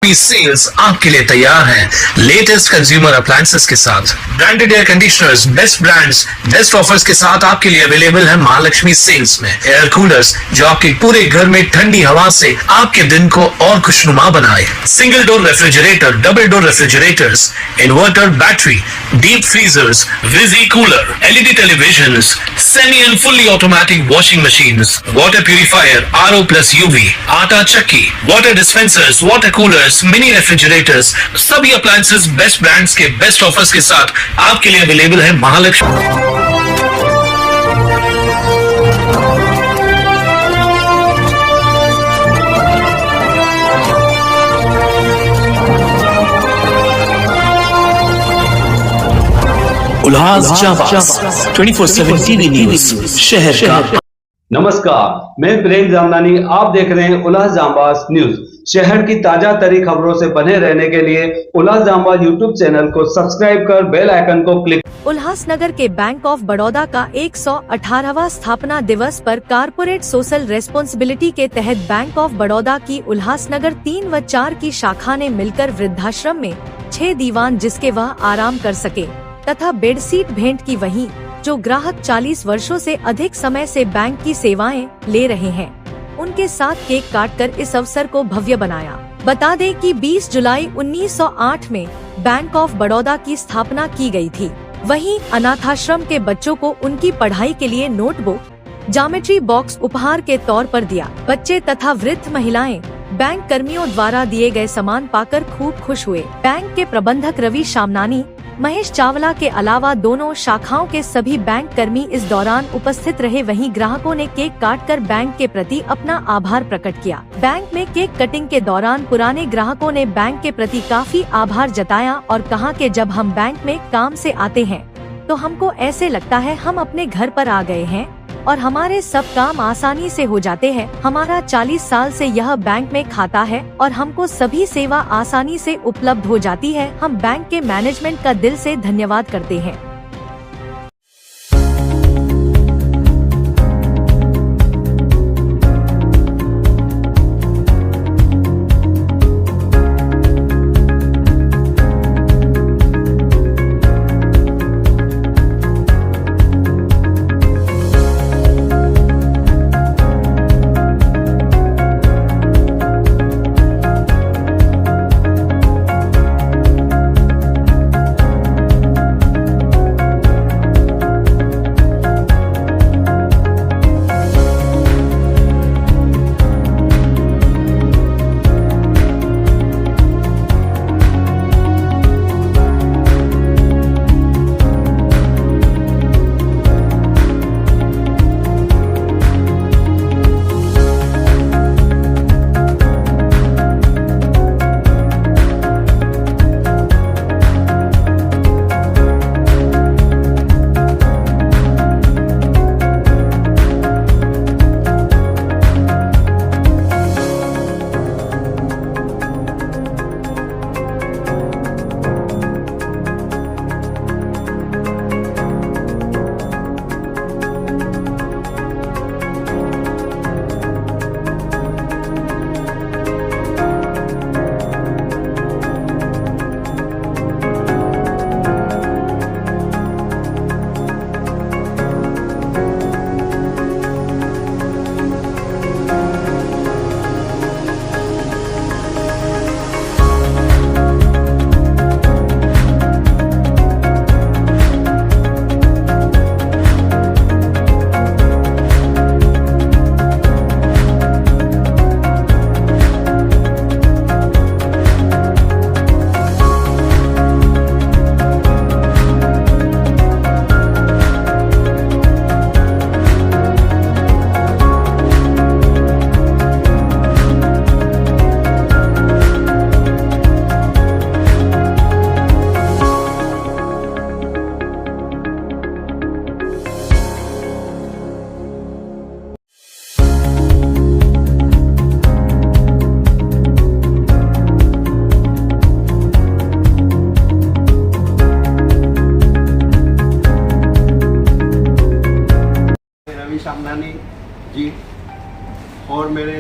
Mahalakshmi sales आपके लिए तैयार है लेटेस्ट कंज्यूमर अप्लायंसेस के साथ। Branded air conditioners, best brands, best offers के साथ आपके लिए अवेलेबल है महालक्ष्मी सेल्स में। एयर कूलर्स जो आपके पूरे घर में ठंडी हवा से आपके दिन को और खुशनुमा बनाए। Single door refrigerator, double door refrigerators, inverter battery, deep freezers, visi cooler, LED televisions, semi and fully automatic washing machines, water purifier, RO plus UV, आटा चक्की, water dispensers, water coolers, mini refrigerators, सभी appliances best brands के best offers के साथ आपके लिए available है महालक्ष्मी। उल्लास जाबाज 24/7 टीवी न्यूज शहर का। नमस्कार, मैं प्रेम जामनानी, आप देख रहे हैं उल्लास जाबाज न्यूज। शहर की ताजा तरी खबरों से बने रहने के लिए उल्लास जाबाज यूट्यूब चैनल को सब्सक्राइब कर बेल आइकन को क्लिक। उल्लासनगर के बैंक ऑफ बड़ौदा का 118वां स्थापना दिवस पर कारपोरेट सोशल रेस्पॉन्सिबिलिटी के तहत बैंक ऑफ बड़ौदा की उल्लासनगर 3 व 4 की शाखा ने मिलकर वृद्धाश्रम में 6 दीवान जिसके वह आराम कर सके तथा बेडशीट भेंट की। वहीं जो ग्राहक 40 वर्षों से अधिक समय से बैंक की सेवाएं ले रहे हैं उनके साथ केक काटकर इस अवसर को भव्य बनाया। बता दें कि 20 जुलाई 1908 में बैंक ऑफ बड़ौदा की स्थापना की गई थी। वहीं अनाथाश्रम के बच्चों को उनकी पढ़ाई के लिए नोटबुक, ज्योमेट्री बॉक्स उपहार के तौर पर दिया। बच्चे तथा वृद्ध महिलाएं बैंक कर्मियों द्वारा दिए गए सामान पाकर खूब खुश हुए। बैंक के प्रबंधक रवि शामनानी, महेश चावला के अलावा दोनों शाखाओं के सभी बैंक कर्मी इस दौरान उपस्थित रहे। वहीं ग्राहकों ने केक काटकर बैंक के प्रति अपना आभार प्रकट किया। बैंक में केक कटिंग के दौरान पुराने ग्राहकों ने बैंक के प्रति काफी आभार जताया और कहा कि जब हम बैंक में काम से आते हैं तो हमको ऐसे लगता है हम अपने घर पर आ गए हैं और हमारे सब काम आसानी से हो जाते हैं। हमारा 40 साल से यह बैंक में खाता है और हमको सभी सेवा आसानी से उपलब्ध हो जाती है। हम बैंक के मैनेजमेंट का दिल से धन्यवाद करते हैं। शामनानी जी और मेरे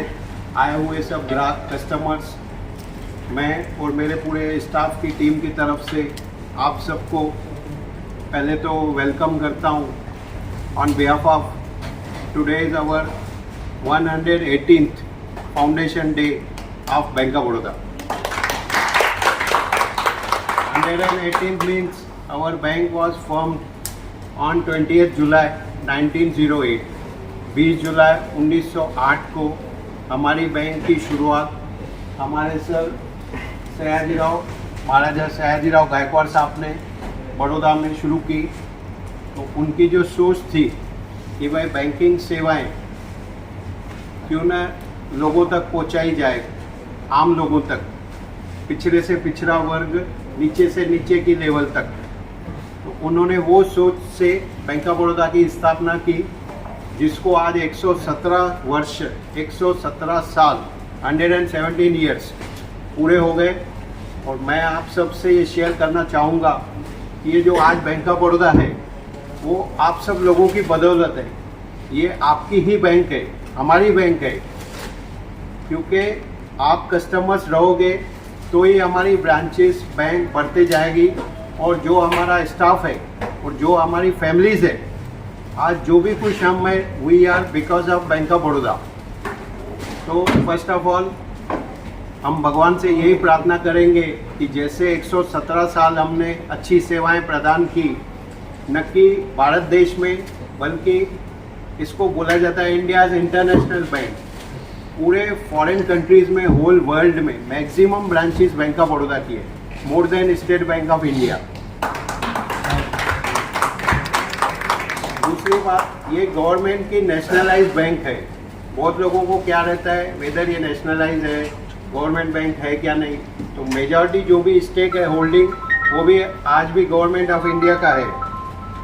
आए हुए सब ग्राहक कस्टमर्स मैं और मेरे पूरे स्टाफ की टीम की तरफ से आप सबको पहले तो वेलकम करता हूँ on behalf of today is our 118th foundation day of bank of Baroda. 118th means our bank was formed on 20th July 1908. 20 जुलाई 1908 को हमारी बैंक की शुरुआत हमारे सर सयाजीराव महाराजा सयाजीराव गायकवाड़ साहब ने बड़ौदा में शुरू की. तो उनकी जो सोच थी कि भाई बैंकिंग सेवाएं क्यों ना लोगों तक पहुंचाई जाए, आम लोगों तक, पिछड़े से पिछड़ा वर्ग, नीचे से नीचे की लेवल तक. तो उन्होंने वो सोच से बैंक ऑफ बड़ौदा की स्थापना की, जिसको आज 117 वर्ष 117 साल 117 ईयर्स पूरे हो गए. और मैं आप सब से ये शेयर करना चाहूँगा कि ये जो आज बैंक ऑफ बड़ौदा है वो आप सब लोगों की बदौलत है. ये आपकी ही बैंक है, हमारी बैंक है, क्योंकि आप कस्टमर्स रहोगे तो ही हमारी ब्रांचेस बैंक बढ़ते जाएगी. और जो हमारा स्टाफ है और जो हमारी फैमिलीज है, आज जो भी कुछ हम है, we are because of bank of Baroda. तो फर्स्ट ऑफ ऑल हम भगवान से यही प्रार्थना करेंगे कि जैसे 117 साल हमने अच्छी सेवाएं प्रदान की, न कि भारत देश में बल्कि इसको बोला जाता है इंडियाज़ इंटरनेशनल बैंक, पूरे फॉरेन कंट्रीज़ में, होल वर्ल्ड में maximum branches bank of Baroda की है, more than state bank of India. दूसरी बात, ये गवर्नमेंट की नेशनलाइज बैंक है. बहुत लोगों को क्या रहता है, वेदर ये नेशनलाइज है, गवर्नमेंट बैंक है क्या नहीं. तो मेजॉरिटी जो भी स्टेक है, होल्डिंग, वो भी आज भी गवर्नमेंट ऑफ इंडिया का है,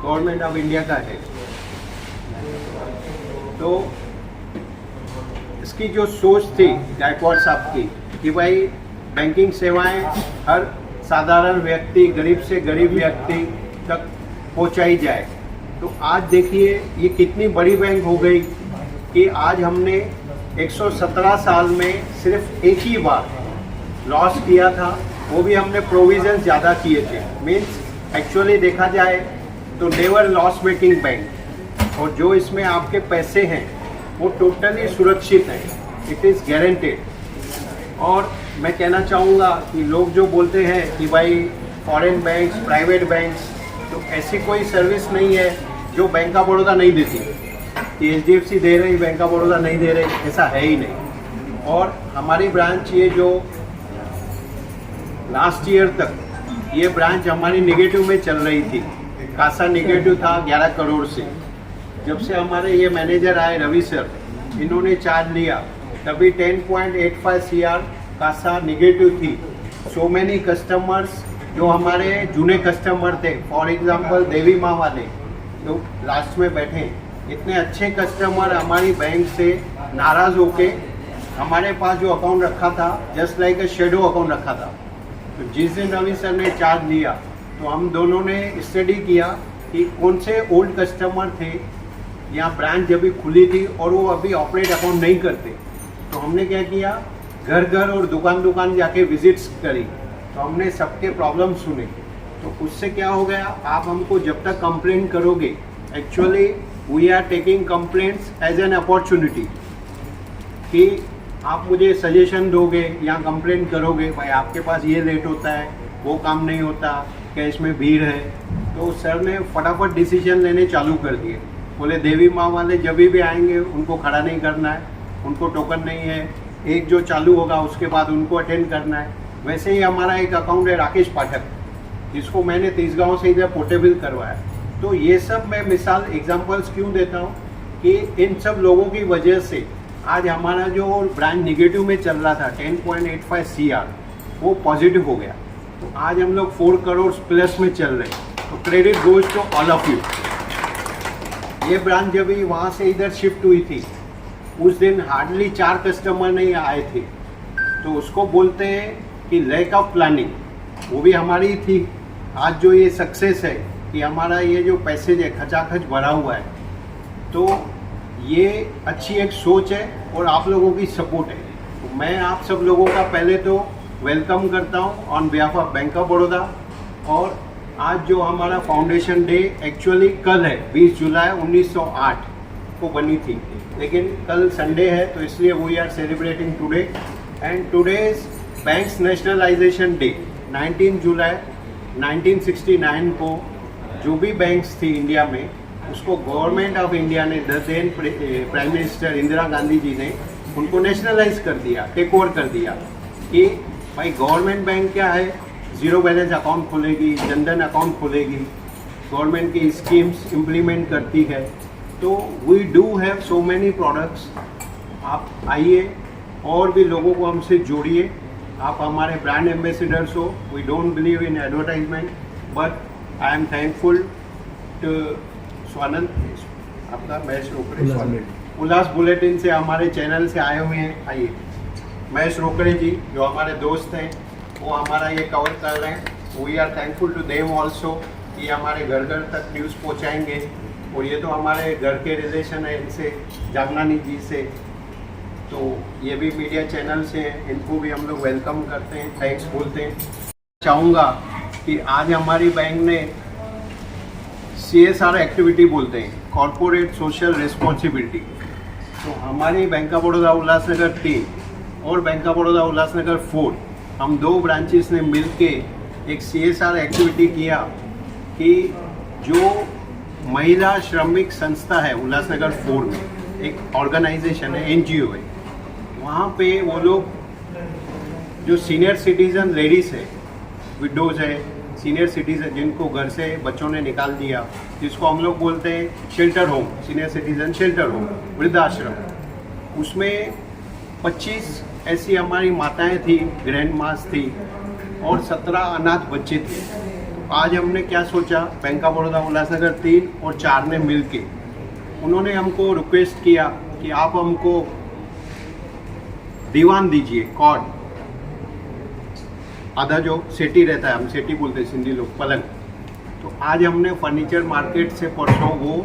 गवर्नमेंट ऑफ इंडिया का है. तो इसकी जो सोच थी गायकवाड़ साहब की कि भाई बैंकिंग सेवाएं हर साधारण व्यक्ति, गरीब से गरीब व्यक्ति तक पहुंचाई जाए. तो आज देखिए ये कितनी बड़ी बैंक हो गई कि आज हमने 117 साल में सिर्फ एक ही बार लॉस किया था, वो भी हमने प्रोविजन ज़्यादा किए थे. मीन्स एक्चुअली देखा जाए तो नेवर लॉस मेकिंग बैंक. और जो इसमें आपके पैसे हैं वो टोटली सुरक्षित हैं, इट इज़ गारंटेड. और मैं कहना चाहूँगा कि लोग जो बोलते हैं कि भाई फॉरेन बैंक्स, प्राइवेट बैंक्स, तो ऐसी कोई सर्विस नहीं है जो बैंक ऑफ बड़ौदा नहीं देती. कि HDFC दे रही, बैंक ऑफ बड़ौदा नहीं दे रही, ऐसा है ही नहीं. और हमारी ब्रांच ये जो लास्ट ईयर तक ये ब्रांच हमारी नेगेटिव में चल रही थी, कासा नेगेटिव था 11 करोड़ से. जब से हमारे ये मैनेजर आए रवि सर, इन्होंने चार्ज लिया, तभी 10.85 CR कासा नेगेटिव थी. सो मैनी कस्टमर्स जो हमारे जूने कस्टमर थे, फॉर एग्जांपल देवी माँ वाले जो लास्ट में बैठे, इतने अच्छे कस्टमर हमारी बैंक से नाराज़ होके हमारे पास जो अकाउंट रखा था, just like a shadow account रखा था. तो जिस दिन रवि सर ने चार्ज लिया तो हम दोनों ने स्टडी किया कि कौन से ओल्ड कस्टमर थे यहाँ ब्रांच जब भी खुली थी और वो अभी ऑपरेट अकाउंट नहीं करते. तो हमने क्या किया, घर घर और दुकान दुकान जाके विजिट्स करी. तो हमने सबके प्रॉब्लम सुने. तो उससे क्या हो गया, आप हमको जब तक कंप्लेंट करोगे, actually we are taking complaints as an opportunity, कि आप मुझे सजेशन दोगे या कंप्लेंट करोगे, भाई आपके पास ये लेट होता है, वो काम नहीं होता, कैश में भीड़ है. तो सर ने फटाफट डिसीजन लेने चालू कर दिए. बोले देवी माँ वाले जब भी आएंगे उनको खड़ा नहीं करना है, उनको टोकन नहीं है, एक जो चालू होगा उसके बाद उनको अटेंड करना है. वैसे ही हमारा एक अकाउंट है राकेश पाठक, जिसको मैंने 30 गाँव से इधर पोर्टेबल करवाया. तो ये सब मैं मिसाल एग्जांपल्स क्यों देता हूँ कि इन सब लोगों की वजह से आज हमारा जो ब्रांच निगेटिव में चल रहा था 10.85 CR, वो पॉजिटिव हो गया. तो आज हम लोग 4 करोड़ प्लस में चल रहे हैं. तो credit goes to all of you. ये ब्रांच जब भी वहाँ से इधर शिफ्ट हुई थी, उस दिन हार्डली 4 कस्टमर नहीं आए थे. तो उसको बोलते हैं कि लैक ऑफ प्लानिंग, वो भी हमारी थी. आज जो ये सक्सेस है कि हमारा ये जो पैसेज है खचाखच भरा हुआ है, तो ये अच्छी एक सोच है और आप लोगों की सपोर्ट है. तो मैं आप सब लोगों का पहले तो वेलकम करता हूँ on behalf of bank of Baroda. और आज जो हमारा फाउंडेशन डे एक्चुअली कल है, 20 जुलाई 1908 को बनी थी, लेकिन कल संडे है तो इसलिए we are celebrating today. And today is banks nationalisation day. 19 जुलाई 1969 को जो भी बैंक्स थी इंडिया में, उसको गवर्नमेंट ऑफ इंडिया ने, the then prime minister Indira Gandhi ji ने उनको नेशनलाइज कर दिया, टेक ओवर कर दिया कि भाई गवर्नमेंट बैंक क्या है, ज़ीरो बैलेंस अकाउंट खोलेगी, जनधन अकाउंट खोलेगी, गवर्नमेंट की स्कीम्स इम्प्लीमेंट करती है। तो we do have so many products. आप आइए और भी लोगों को हमसे जोड़िए। आप हमारे ब्रांड एम्बेसडर्स हो। We don't believe in advertisement, but I am thankful to Swanand, आपका महेश रोकड़े, उल्लास बुलेटिन से हमारे चैनल से आए हुए हैं। आइए, महेश रोकड़े जी जो हमारे दोस्त हैं, वो हमारा ये कवर कर रहे हैं। We are thankful to them also कि हमारे घर घर तक न्यूज़ पहुँचाएंगे। और ये तो हमारे घर के रिलेशन है इनसे, जामनानी जी से, तो ये भी मीडिया चैनल से हैं, इनको भी हम लोग वेलकम करते हैं, थैंक्स बोलते हैं। चाहूँगा कि आज हमारी बैंक ने CSR एक्टिविटी बोलते हैं, कॉरपोरेट सोशल रिस्पॉन्सिबिलिटी। तो हमारी बैंक ऑफ बड़ौदा उल्लासनगर 3 और बैंक ऑफ बड़ौदा उल्लासनगर 4, हम 2 ब्रांचेस ने मिलके एक CSR एक्टिविटी किया कि जो महिला श्रमिक संस्था है उल्लासनगर 4 में, एक ऑर्गेनाइजेशन है, NGO है, वहाँ पे वो लोग जो सीनियर सिटीज़न लेडीज़ है, विडोज़ है, सीनियर सिटीज़न जिनको घर से बच्चों ने निकाल दिया, जिसको हम लोग बोलते हैं shelter home, senior citizen shelter home, वृद्धाश्रम, उसमें 25 ऐसी हमारी माताएं थी, ग्रैंड मास थी, और 17 अनाथ बच्चे थे। तो आज हमने क्या सोचा, बैंक ऑफ बड़ौदा उल्लासनगर 3 और 4 ने मिल के, उन्होंने हमको रिक्वेस्ट किया कि आप हमको दीवान दीजिए, कॉर्ड, आधा जो सेटी रहता है, हम सेटी बोलते हैं सिंधी लोग, पलंग। तो आज हमने फर्नीचर मार्केट से परसों वो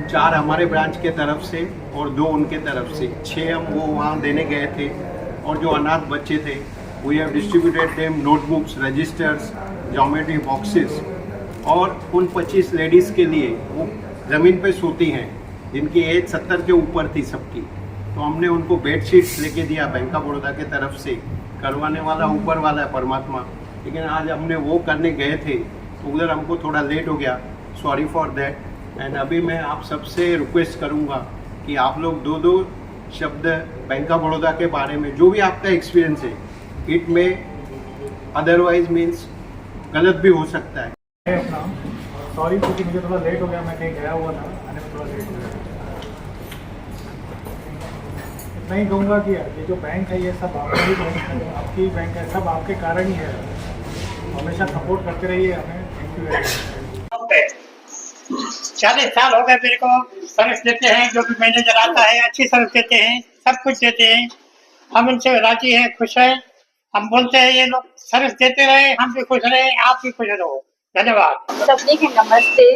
4 हमारे ब्रांच के तरफ से और 2 उनके तरफ से 6 हम वो वहाँ देने गए थे। और जो अनाथ बच्चे थे, we have distributed them notebooks, registers, geometry boxes. और उन 25 लेडीज़ के लिए, वो ज़मीन पे सोती हैं, जिनकी एज 70 के ऊपर थी सबकी, तो हमने उनको बेडशीट्स लेके दिया बैंक ऑफ बड़ौदा के तरफ से। करवाने वाला ऊपर वाला है परमात्मा, लेकिन आज हमने वो करने गए थे तो उधर हमको थोड़ा लेट हो गया, सॉरी फॉर दैट। एंड अभी मैं आप सबसे रिक्वेस्ट करूँगा कि आप लोग 2-2 शब्द बैंक ऑफ बड़ौदा के बारे में, जो भी आपका एक्सपीरियंस है, इट में अदरवाइज मीन्स गलत भी हो सकता है। अपना सॉरी क्योंकि मुझे थोड़ा लेट हो गया, मैं कहीं गया हुआ था, आने में थोड़ा लेट हो गया। इतना ही कहूँगा कि ये जो बैंक है, ये सब आपका ही बैंक है, आपकी बैंक है, सब आपके कारण ही है। हमेशा सपोर्ट करते रहिए हमें। Thank you very much. 40 साल हो गए मेरे को सर्विस देते हैं, जो भी मैनेजर आता है अच्छी सर्विस देते हैं, सब कुछ देते हैं, हम इनसे राजी हैं, खुश हैं। हम बोलते हैं ये लोग सर्विस देते रहे, हम भी खुश रहे, आप भी खुश रहो। धन्यवाद। सभिनी खे नमस्ते।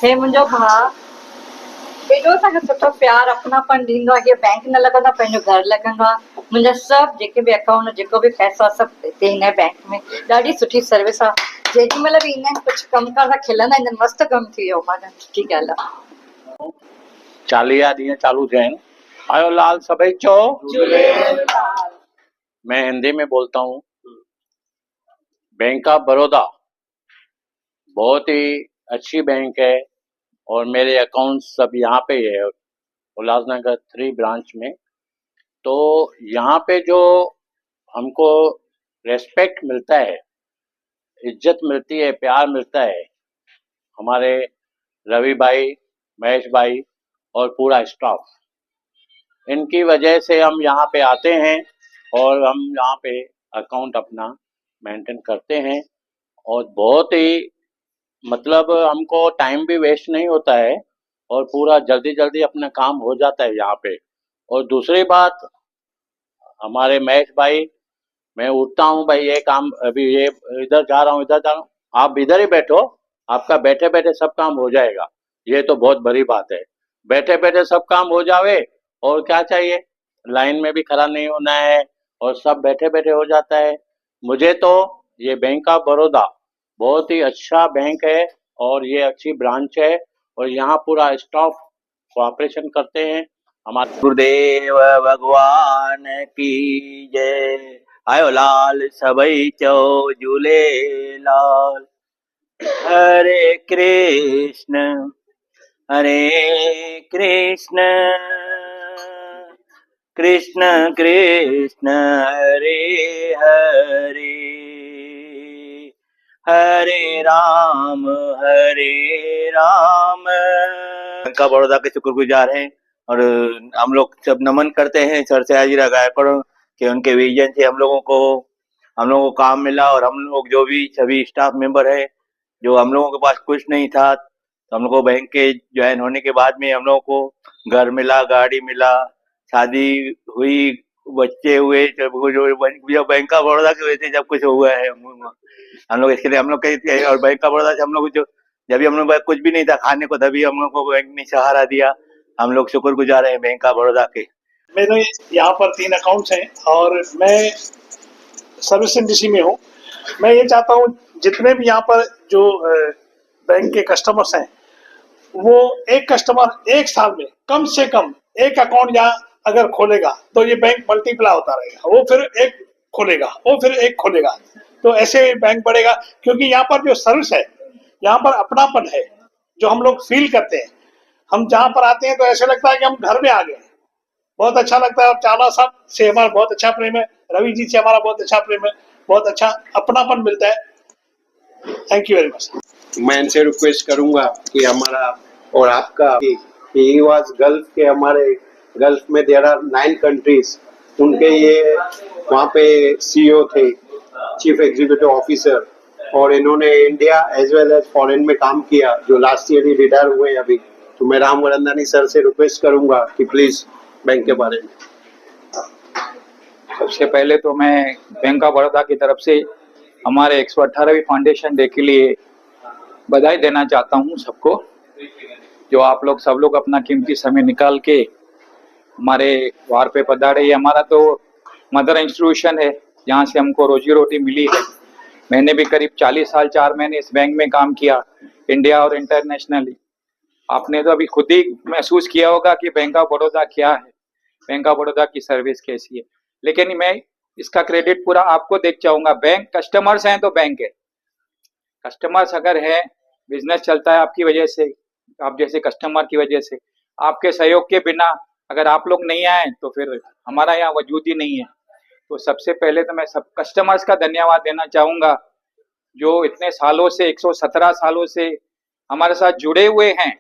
हे मुंहिंजो भाउ एॾो असांखे सुठो प्यार अपनापन ॾींदो आहे, बैंक न लॻंदो आहे, पंहिंजो घर लॻंदो आहे। मुंहिंजा सभु जेके बि अकाउंट, जेको बि पैसा सभु हिते ईंदा आहिनि बैंक में। ॾाढी सुठी सर्विस आहे। जेॾी महिल बि ईंदा आहिनि, कुझु कमु करण खिलंदा आहिनि, मस्तु कमु थी वियो माना, सुठी ॻाल्हि आहे। 40 ॾींहं चालू थिया आहिनि। आयो लाल सभई चओ झूलेलाल। मैं हिंदी में बोलता हूँ। बैंक ऑफ बड़ौदा बहुत ही अच्छी बैंक है और मेरे अकाउंट सब यहाँ पे है, उल्लासनगर 3 ब्रांच में। तो यहाँ पे जो हमको रेस्पेक्ट मिलता है, इज्जत मिलती है, प्यार मिलता है, हमारे रवि भाई, महेश भाई और पूरा स्टाफ, इनकी वजह से हम यहाँ पे आते हैं और हम यहाँ पे अकाउंट अपना मेंटेन करते हैं। और बहुत ही मतलब हमको टाइम भी वेस्ट नहीं होता है और पूरा जल्दी जल्दी अपना काम हो जाता है यहाँ पे। और दूसरी बात, हमारे महेश भाई, मैं उठता हूँ भाई, ये काम अभी ये इधर जा रहा हूँ, इधर जा रहा हूँ, आप इधर ही बैठो, आपका बैठे बैठे सब काम हो जाएगा। ये तो बहुत बड़ी बात है, बैठे बैठे सब काम हो जावे। और क्या चाहिए, लाइन में भी खड़ा नहीं होना है और सब बैठे बैठे हो जाता है। मुझे तो ये बैंक ऑफ बड़ौदा बहुत ही अच्छा बैंक है और ये अच्छी ब्रांच है और यहाँ पूरा स्टाफ कोऑपरेशन करते हैं। हमारे गुरुदेव भगवान की जय। आयो लाल सबई चो झूलेलाल। हरे कृष्ण कृष्ण कृष्ण हरे हरे, हरे राम बैंक ऑफ बड़ौदा के शुक्रगुजार हैं और हम लोग सब नमन करते हैं सर सयाजीराव गायकवाड़ के उनके विजन से हम लोगों को काम मिला और हम लोग जो भी सभी स्टाफ मेंबर है जो हम लोगों के पास कुछ नहीं था तो हम लोग को बैंक के ज्वाइन होने के बाद में हम लोगों को घर मिला, गाड़ी मिला, शादी हुई, बच्चे हुए, जो बैंक ऑफ बड़ौदा की वजह से जब कुछ हुआ है हम लोग इसके लिए हम लोग और बैंक ऑफ बड़ौदा से हम लोग जो जब भी हम लोग कुछ भी नहीं था खाने को तभी हम लोग को बैंक ने सहारा दिया। हम लोग शुक्रगुजार हैं बैंक ऑफ बड़ौदा के। मेरे यहाँ पर 3 अकाउंट्स हैं और मैं सर्विस इंडस्ट्री में हूँ। मैं ये चाहता हूँ जितने भी यहाँ पर जो बैंक के कस्टमर्स हैं वो एक कस्टमर एक साल में कम से कम एक अकाउंट या अगर खोलेगा तो ये बैंक मल्टीप्लाई होता रहेगा, वो फिर एक खोलेगा, वो फिर एक खोलेगा, तो ऐसे बैंक बढ़ेगा। क्योंकि यहाँ पर जो सर्विस है, यहाँ पर अपनापन है जो हम लोग फील करते हैं। हम जहाँ पर आते हैं तो ऐसे लगता है कि हम घर में आ गए, बहुत अच्छा लगता है। और चाला साहब से हमारा बहुत अच्छा प्रेम है, रवि जी से हमारा बहुत अच्छा प्रेम है, बहुत अच्छा अपनापन मिलता है। Thank you very much. मैं इनसे रिक्वेस्ट करूंगा कि हमारा और आपका ही वाज गल्फ के, हमारे गल्फ में देयर आर 9 कंट्रीज, उनके ये वहाँ पे सीईओ थे, चीफ एग्जीक्यूटिव ऑफिसर, और इन्होंने India as well as foreign में काम किया जो लास्ट ईयर ही रिटायर हुए अभी। तो मैं राम वरंदानी सर से रिक्वेस्ट करूंगा कि प्लीज बैंक के बारे में। सबसे पहले तो मैं बैंक ऑफ बड़ौदा की तरफ से हमारे 118वीं फाउंडेशन डे के लिए बधाई देना चाहता हूं सबको, जो आप लोग सब लोग अपना कीमती समय निकाल के हमारे द्वार पे पधारे। ये हमारा तो मदर इंस्टीट्यूशन है जहाँ से हमको रोजी रोटी मिली है। मैंने भी करीब 40 साल 4 महीने इस बैंक में काम किया, इंडिया और इंटरनेशनली। आपने तो अभी खुद ही महसूस किया होगा कि बैंक ऑफ बड़ौदा क्या है, बैंक ऑफ बड़ौदा की सर्विस कैसी है। लेकिन मैं इसका क्रेडिट पूरा आपको देख चाहूंगा। बैंक कस्टमर्स हैं तो बैंक है, कस्टमर्स अगर है, बिजनेस चलता है आपकी वजह से, आप जैसे कस्टमर की वजह से। आपके सहयोग के बिना अगर आप लोग नहीं आए तो फिर हमारा यहाँ वजूद ही नहीं है। तो सबसे पहले तो मैं सब कस्टमर्स का धन्यवाद देना चाहूँगा जो इतने सालों से 117 सालों से हमारे साथ जुड़े हुए हैं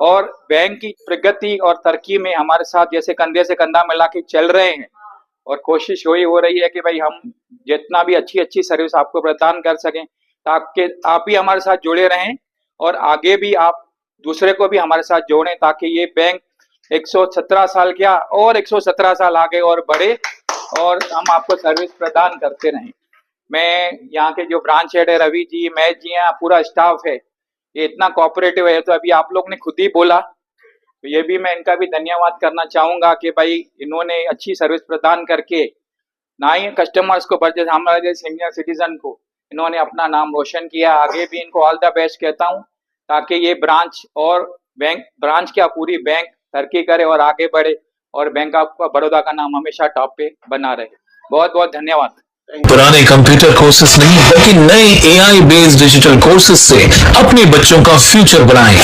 और बैंक की प्रगति और तरक्की में हमारे साथ जैसे कंधे से कंधा मिला के चल रहे हैं। और कोशिश वही हो रही है कि भाई हम जितना भी अच्छी सर्विस आपको प्रदान कर सकें ताकि आप भी हमारे साथ जुड़े रहें और आगे भी आप दूसरे को भी हमारे साथ जोड़ें ताकि ये बैंक 117 साल क्या और 117 साल आगे और बढ़े और हम आपको सर्विस प्रदान करते रहें। मैं यहाँ के जो ब्रांच हेड है रवि जी, महेश जी हैं, पूरा स्टाफ है, ये इतना कोऑपरेटिव है। तो अभी आप लोग ने खुद ही बोला, तो ये भी मैं इनका भी धन्यवाद करना चाहूँगा कि भाई इन्होंने अच्छी सर्विस प्रदान करके ना ही कस्टमर्स को बल्कि हमारे जैसे सीनियर सिटीजन को इन्होंने अपना नाम रोशन किया। आगे भी इनको ऑल द बेस्ट कहता हूँ ताकि ये ब्रांच और बैंक ब्रांच क्या पूरी बैंक तरक्की करे और आगे बढ़े और बैंक ऑफ बड़ौदा का नाम हमेशा टॉप पे बना रहे। बहुत बहुत धन्यवाद। पुराने कंप्यूटर कोर्सेज नहीं बल्कि नए AI बेस्ड डिजिटल कोर्सेज से अपने बच्चों का फ्यूचर बनाएं।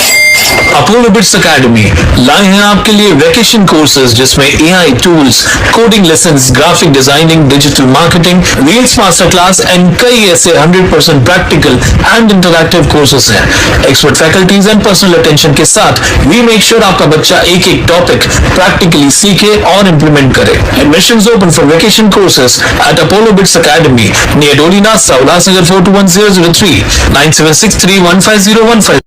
अपोलो बिट्स एकेडमी लाए हैं आपके लिए वैकेशन कोर्सेज जिसमें AI tools, coding lessons, graphic designing, digital marketing, reels master class and कई ऐसे 100% प्रैक्टिकल एंड इंटरैक्टिव कोर्सेज हैं। Expert faculties and personal attention के साथ वी मेक श्योर आपका बच्चा एक टॉपिक प्रैक्टिकली सीखे और इम्प्लीमेंट करे। Admissions open for vacation courses eight Apollo bits Academy near Dolina, Ulhasnagar 421003 9763150150.